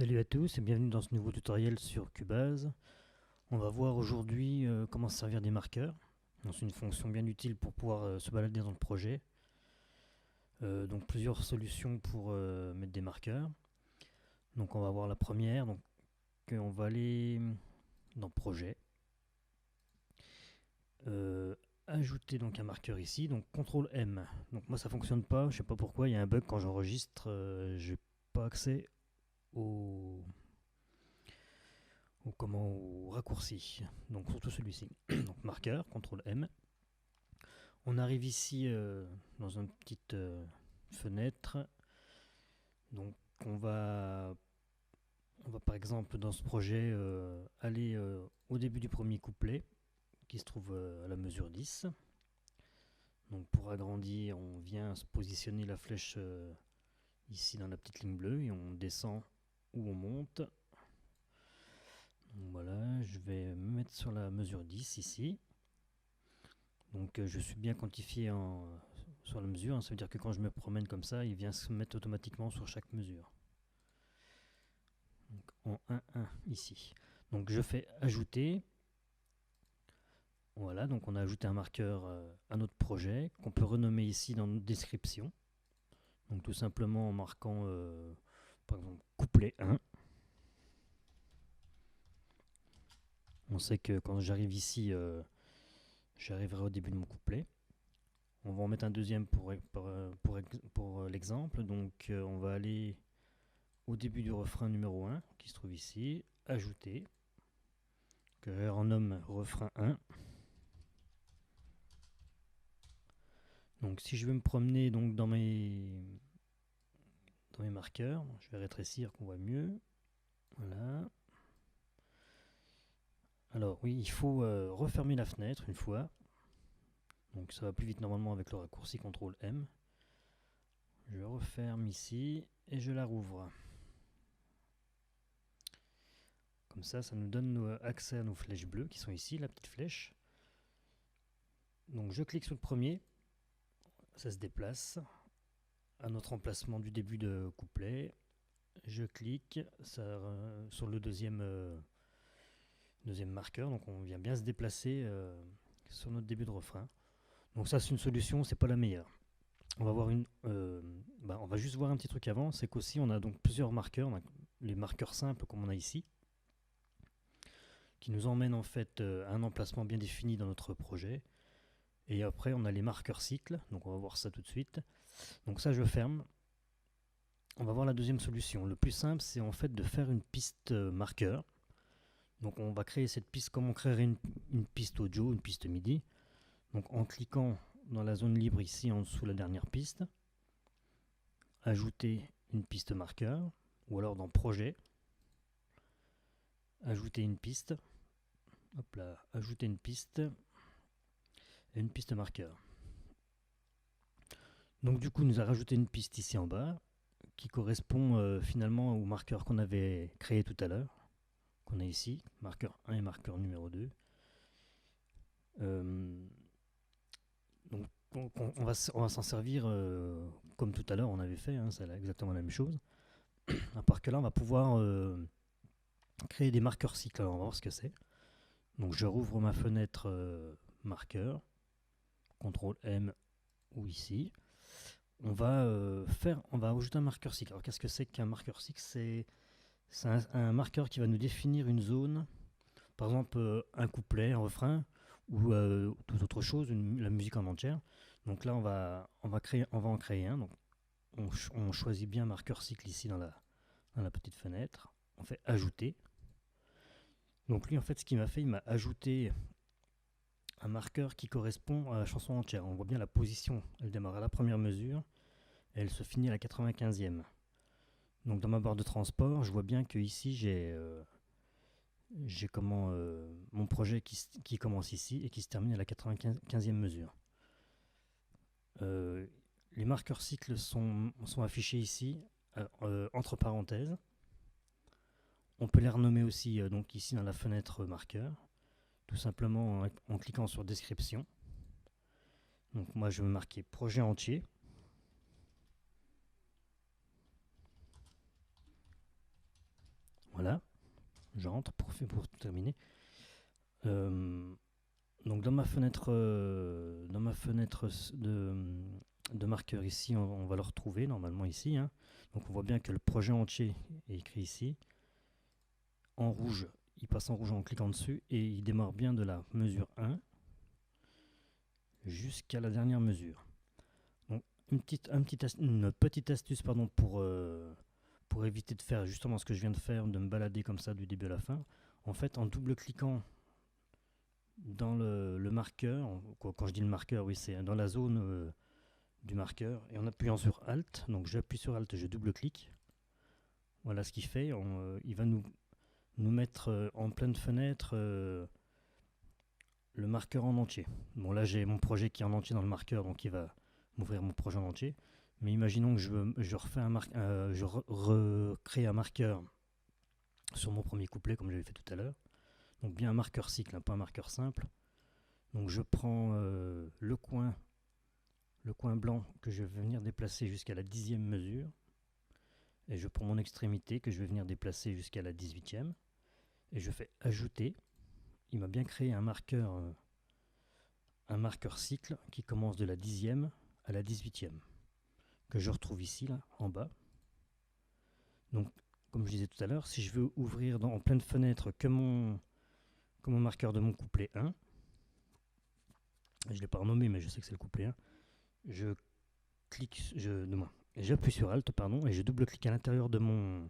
Salut à tous et bienvenue dans ce nouveau tutoriel sur Cubase. On va voir aujourd'hui comment se servir des marqueurs. C'est une fonction bien utile pour pouvoir se balader dans le projet. Donc plusieurs solutions pour mettre des marqueurs. Donc on va voir la première. Donc on va aller dans projet. Ajouter donc un marqueur ici. Donc CTRL M. Donc moi ça fonctionne pas. Je sais pas pourquoi. Il y a un bug quand j'enregistre. J'ai pas accès au au raccourci, donc surtout celui-ci. Donc marqueur, CTRL M. On arrive ici dans une petite fenêtre. Donc on va par exemple dans ce projet aller au début du premier couplet qui se trouve à la mesure 10. Donc pour agrandir, on vient se positionner la flèche ici dans la petite ligne bleue et on descend ou on monte. Donc voilà, je vais me mettre sur la mesure 10 ici. Donc je suis bien quantifié sur la mesure, ça veut dire que quand je me promène comme ça, il vient se mettre automatiquement sur chaque mesure. Donc en 1, ici. Donc je fais ajouter. Voilà, donc on a ajouté un marqueur à notre projet qu'on peut renommer ici dans notre description. Donc tout simplement en marquant par exemple couplet 1. On sait que quand j'arrive ici, j'arriverai au début de mon couplet. On va en mettre un deuxième pour l'exemple. Donc on va aller au début du refrain numéro 1 qui se trouve ici, ajouter, que je renomme refrain 1. Donc si je veux me promener donc dans mes marqueurs, je vais rétrécir qu'on voit mieux. Voilà. Alors oui, il faut refermer la fenêtre une fois. Donc ça va plus vite normalement avec le raccourci CTRL M. Je referme ici et je la rouvre. Comme ça nous donne accès à nos flèches bleues qui sont ici, la petite flèche. Donc je clique sur le premier, ça se déplace à notre emplacement du début de couplet. Je clique sur le deuxième marqueur, donc on vient bien se déplacer sur notre début de refrain. Donc ça c'est une solution, c'est pas la meilleure. On va voir on va juste voir un petit truc avant, c'est qu'aussi on a donc plusieurs marqueurs, les marqueurs simples comme on a ici, qui nous emmènent en fait à un emplacement bien défini dans notre projet. Et après on a les marqueurs cycles, donc on va voir ça tout de suite. Donc ça je ferme. On va voir la deuxième solution. Le plus simple c'est en fait de faire une piste marqueur. Donc on va créer cette piste comme on créerait une piste audio, une piste MIDI. Donc en cliquant dans la zone libre ici en dessous la dernière piste, ajouter une piste marqueur, ou alors dans projet, ajouter une piste, hop là, ajouter une piste et une piste marqueur. Donc du coup il nous a rajouté une piste ici en bas qui correspond finalement au marqueur qu'on avait créé tout à l'heure, qu'on a ici, marqueur 1 et marqueur numéro 2. Donc on va s'en servir comme tout à l'heure on avait fait, hein, c'est exactement la même chose. À part que là on va pouvoir créer des marqueurs cycles. Alors on va voir ce que c'est. Donc je rouvre ma fenêtre marqueur, CTRL M ou ici. On va ajouter un marqueur cycle. Alors qu'est-ce que c'est qu'un marqueur cycle? C'est un marqueur qui va nous définir une zone, par exemple un couplet, un refrain, ou toute autre chose, la musique en entière. Donc là on va en créer un. Donc on choisit bien marqueur cycle ici dans la petite fenêtre. On fait ajouter. Donc lui en fait ce qu'il m'a fait, il m'a ajouté un marqueur qui correspond à la chanson entière. On voit bien la position, elle démarre à la première mesure et elle se finit à la 95e. Donc dans ma barre de transport, je vois bien que ici j'ai mon projet qui commence ici et qui se termine à la 95e mesure. Les marqueurs cycles sont affichés ici entre parenthèses. On peut les renommer aussi donc ici dans la fenêtre marqueur, tout simplement en cliquant sur description. Donc moi je vais marquer projet entier. j'entre pour terminer. Euh, donc dans ma fenêtre, de marqueur ici, on va le retrouver normalement ici, hein. Donc on voit bien que le projet entier est écrit ici. En rouge, il passe en rouge en cliquant dessus et il démarre bien de la mesure 1 jusqu'à la dernière mesure. Donc une petite astuce pour éviter de faire justement ce que je viens de faire, de me balader comme ça du début à la fin. En fait, en double-cliquant dans le marqueur, quand je dis le marqueur, oui, c'est dans la zone du marqueur, et en appuyant sur Alt, donc j'appuie sur Alt, je double-clique. Voilà ce qu'il fait. Il va nous mettre en pleine fenêtre le marqueur en entier. Bon, là j'ai mon projet qui est en entier dans le marqueur, donc il va m'ouvrir mon projet en entier. Mais imaginons que je recrée un marqueur sur mon premier couplet, comme j'avais fait tout à l'heure. Donc bien un marqueur cycle, hein, pas un marqueur simple. Donc je prends le coin blanc que je vais venir déplacer jusqu'à la 10e mesure. Et je prends mon extrémité que je vais venir déplacer jusqu'à la 18e. Et je fais ajouter. Il m'a bien créé un marqueur cycle qui commence de la 10e à la 18e. Que je retrouve ici, là, en bas. Donc, comme je disais tout à l'heure, si je veux ouvrir en pleine fenêtre que mon marqueur de mon couplet 1, je ne l'ai pas renommé, mais je sais que c'est le couplet 1, j'appuie sur Alt, pardon, et je double-clique à l'intérieur de mon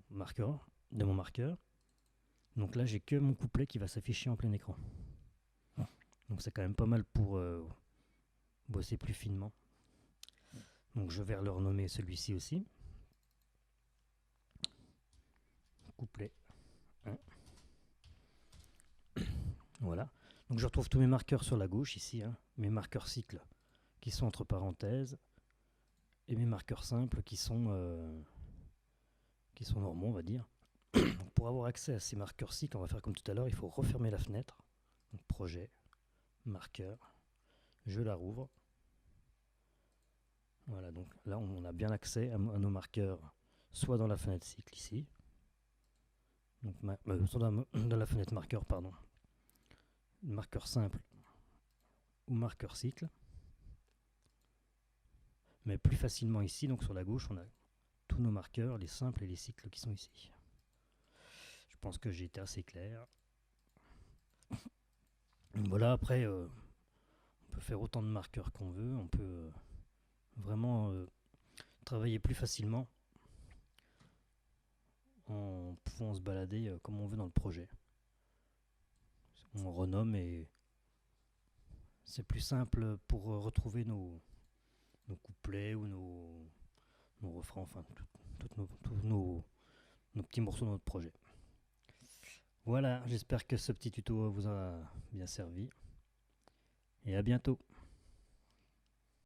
marqueur. Donc là, j'ai que mon couplet qui va s'afficher en plein écran. Donc c'est quand même pas mal pour bosser plus finement. Donc je vais le renommer celui-ci aussi. Couplet 1. Voilà. Donc je retrouve tous mes marqueurs sur la gauche ici, hein, mes marqueurs cycles qui sont entre parenthèses et mes marqueurs simples qui sont normaux, on va dire. Donc pour avoir accès à ces marqueurs cycles, on va faire comme tout à l'heure, il faut refermer la fenêtre. Donc projet, marqueur, je la rouvre. Voilà, donc là on a bien accès à nos marqueurs, soit dans la fenêtre cycle ici, donc soit dans la fenêtre marqueur, pardon, marqueur simple ou marqueur cycle, mais plus facilement ici, donc sur la gauche on a tous nos marqueurs, les simples et les cycles qui sont ici. Je pense que j'ai été assez clair. Voilà, après on peut faire autant de marqueurs qu'on veut, on peut vraiment travailler plus facilement en pouvant se balader comme on veut dans le projet. On renomme et c'est plus simple pour retrouver nos couplets ou nos refrains, enfin tous nos petits morceaux de notre projet. Voilà, j'espère que ce petit tuto vous a bien servi et à bientôt.